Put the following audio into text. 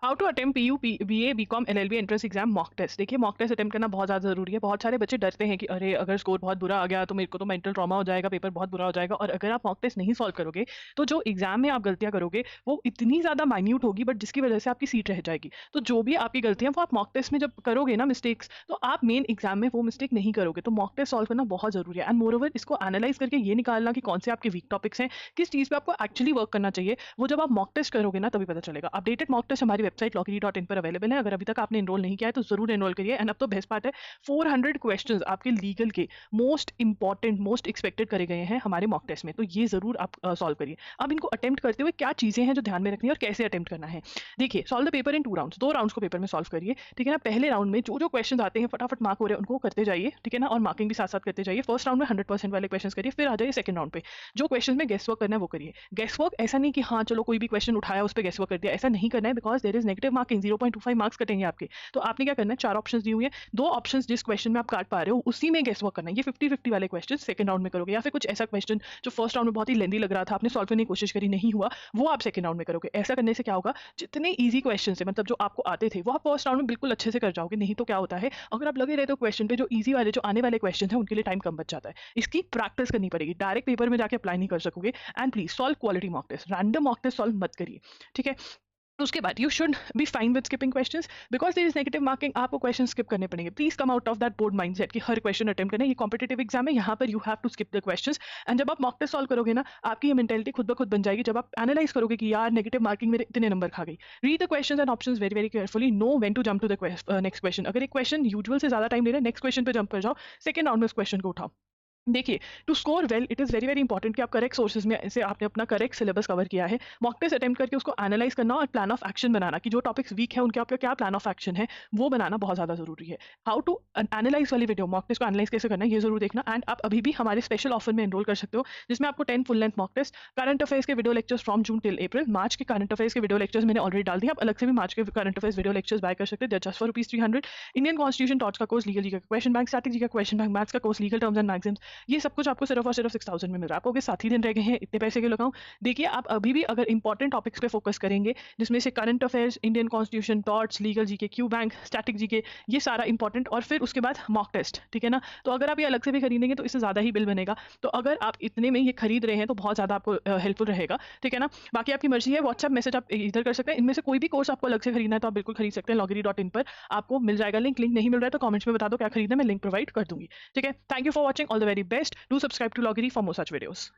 How to attempt PU BA BCom LLB entrance exam mock test. देखिए mock test attempt करना बहुत ज़्यादा ज़रूरी है। बहुत सारे बच्चे डरते हैं कि अरे अगर स्कोर बहुत बुरा आ गया तो मेरे को तो मेंटल ट्रॉमा हो जाएगा, पेपर बहुत बुरा हो जाएगा। और अगर आप मॉक टेस्ट नहीं सॉल्व करोगे तो जो एग्जाम में आप गलतियां करोगे वो इतनी ज़्यादा माइन्यूट होगी, बट जिसकी वजह से आपकी सीट रह जाएगी। तो जो भी आपकी गलतियां वो आप मॉक टेस्ट में जब करोगे ना मिस्टेक्स, तो आप मेन एग्जाम में वो मिस्टेक नहीं करोगे। तो मॉक टेस्ट सॉल्व करना बहुत ज़रूरी है। एंड मोर ओवर इसको एनालाइज करके ये निकालना कि कौन से आपके वीक टॉपिक्स हैं, किस चीज़ पे आपको एक्चुअली वर्क करना चाहिए, वो जब आप मॉक टेस्ट करोगे ना तभी पता चलेगा। अपडेटेड मॉक टेस्ट हमारी वेबसाइट loggery.in पर अवेलेबल है। अगर अभी तक आपने एनरोल नहीं किया है तो जरूर एनरोल करिए। एंड अब तो बेस्ट पार्ट है, 400 क्वेश्चंस आपके लीगल के मोस्ट इंपॉर्टेंट मोस्ट एक्सपेक्टेड करे गए हैं हमारे मॉक टेस्ट में, तो ये जरूर आप सॉल्व करिए। अब इनको अटेम्प्ट करते हुए क्या चीजें हैं जो ध्यान में रखनी है और कैसे अटेम्प्ट करना है। देखिए solve the paper in 2 rounds, 2 rounds को पेपर में सॉल्व करिए। ठीक है ना। पहले राउंड में जो जो क्वेश्चन आते हैं फटाफट मार्क हो रहे हैं उनको करते जाइए। ठीक है ना। और मार्किंग भी साथ साथ करते जाइए। फर्स्ट राउंड में 100% वाले क्वेश्चन करिए, फिर आ जाइए सेकंड राउंड पे। जो क्वेश्चन में गेस वर्क करना है वो करिए। गेस वर्क ऐसा नहीं कि हाँ चलो कोई भी क्वेश्चन उठाया उस पर गेस वर्क कर दिया, ऐसा नहीं करना है, because there is negative marking, 0.25 marks कटेंगे आपके। तो आपने क्या करना है, 4 ऑप्शंस दी हुई है, 2 ऑप्शंस जिस क्वेश्चन में आप काट पा रहे हो उसी में गेस वर्क करना है। ये 50-50 वाले क्वेश्चन सेकंड राउंड में करोगे, या फिर कुछ ऐसा क्वेश्चन जो फर्स्ट राउंड में बहुत ही लेंदी लग रहा था, आपने सॉल्व करने की कोशिश करी नहीं हुआ, वो आप सेकंड राउंड में करोगे। ऐसा करने से क्या होगा, जितने ईजी क्वेश्चन है मतलब जो आपको आते थे वो आप फर्स्ट राउंड में बिल्कुल अच्छे से कर जाओगे। नहीं तो क्या होता है, अगर आप लगे रहते हो क्वेश्चन पे, जो ईजी वाले जो आने वाले क्वेश्चन है उनके लिए टाइम कम बच जाता है। इसकी प्रैक्टिस करनी पड़ेगी, डायरेक्ट पेपर में जाके अप्लाई नहीं कर सकोगे। And please solve quality mock test, random mock test solve मत करिए। ठीक है। उसके बाद you should be fine with skipping questions, because there is negative marking. आपको क्वेश्चन स्किप करने पड़ेंगे। Please come out of that board mindset कि हर क्वेश्चन अटेम्प्ट करना है। ये कॉम्पिटेटिव एग्जाम है, यहाँ पर you have to skip the questions. And जब आप मॉक टेस्ट सॉल्व करोगे ना, आपकी ये मेंटेलिटी खुद ब खुद बन जाएगी। जब आप एनालाइज करोगे कि यार नेगेटिव मार्किंग मेरे इतने नंबर खा गई, read the questions and options very very carefully, know when to jump to the next question. अगर एक क्वेश्चन यूजुअल से ज्यादा टाइम ले रहा है, नेक्स्ट क्वेश्चन पे जंप कर जाओ, सेकंड राउंड में उस क्वेश्चन को उठाओ। देखिए to score well it is very very important कि आप करेक्ट सोर्सेज में से आपने अपना करेक्ट सिलेबस कवर किया है। मॉक टेस्ट अटेम्प्ट करके उसको एनालाइज करना और प्लान ऑफ एक्शन बनाना कि जो टॉपिक्स वीक है उनके आपका क्या प्लान ऑफ एक्शन है, वो बनाना बहुत ज़्यादा जरूरी है। हाउ टू एनालाइज वाली वीडियो, मॉक टेस्ट को एनालाइज कैसे करना है, ये जरूर देखना। एंड आप अभी भी हमारे स्पेशल ऑफर में एनरोल कर सकते हो, जिसमें आपको 10 full length mock test, current affairs के video lectures from June till April, March के करंट अफेयर्स के वीडियो लेक्चर्स मैंने ऑलरेडी डाल दिए, आप अलग से भी मार्च के current affairs video lectures buy कर सकते हैं just for ₹300। Indian constitution torts का कोर्स, लीगल जी का क्वेश्चन बैंक, स्टैटिक जी का क्वेश्चन बैंक, मैथ्स का course, legal terms and maxims, ये सब कुछ आपको सिर्फ और सिर्फ 6000 में मिल रहा है। आप कहोगे 7 ही दिन रह गए हैं, इतने पैसे क्यों लगाऊं। देखिए आप अभी भी अगर इंपॉर्टेंट टॉपिक्स पे फोकस करेंगे, जिसमें से current affairs, Indian constitution, torts, legal GK, Q bank, static GK, ये सारा इंपॉर्टेंट, और फिर उसके बाद मॉक टेस्ट। ठीक है ना। तो अगर आप ये अलग से भी खरीदेंगे तो इससे ज़्यादा ही बिल बनेगा। तो अगर आप इतने में ये खरीद रहे हैं तो बहुत ज़्यादा आपको हेल्पफुल रहेगा। ठीक है ना। बाकी आपकी मर्जी है, व्हाट्सएप मैसेज आप इधर कर सकते हैं। इनमें से कोई भी कोर्स आपको अलग से खरीदना है तो आप बिल्कुल खरीद सकते हैं। loggery.in पर आपको मिल जाएगा लिंक। लिंक नहीं मिल रहा है तो कमेंट्स में बता दो क्या खरीदना है, मैं लिंक प्रोवाइड कर दूंगी। ठीक है। Thank you for watching, all the very best, do subscribe to loggery for more such videos.